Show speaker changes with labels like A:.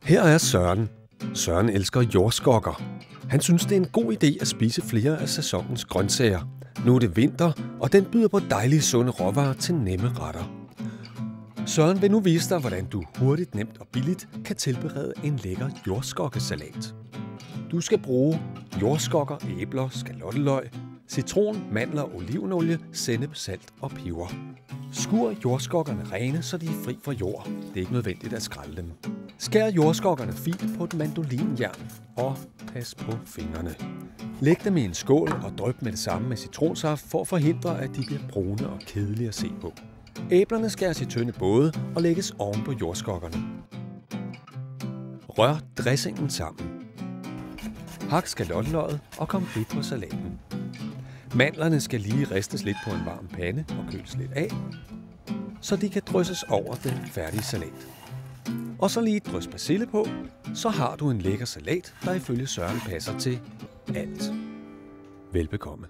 A: Her er Søren. Søren elsker jordskokker. Han synes, det er en god idé at spise flere af sæsonens grøntsager. Nu er det vinter, og den byder på dejlige, sunde råvarer til nemme retter. Søren vil nu vise dig, hvordan du hurtigt, nemt og billigt kan tilberede en lækker jordskokkesalat. Du skal bruge jordskokker, æbler, skalotteløg, citron, mandler, olivenolie, sennep, salt og peber. Skur jordskokkerne rene, så de er fri for jord. Det er ikke nødvendigt at skrælle dem. Skær jordskokkerne fint på et mandolinjern og pas på fingrene. Læg dem i en skål og dryp med det samme med citronsaft for at forhindre, at de bliver brune og kedelige at se på. Æblerne skæres i tynde både og lægges oven på jordskokkerne. Rør dressingen sammen. Hak skalotteløget og komplet på salaten. Mandlerne skal lige ristes lidt på en varm pande og køles lidt af, så de kan drysses over den færdige salat. Og så lige et drys persille på, så har du en lækker salat, der ifølge Søren passer til alt. Velbekomme.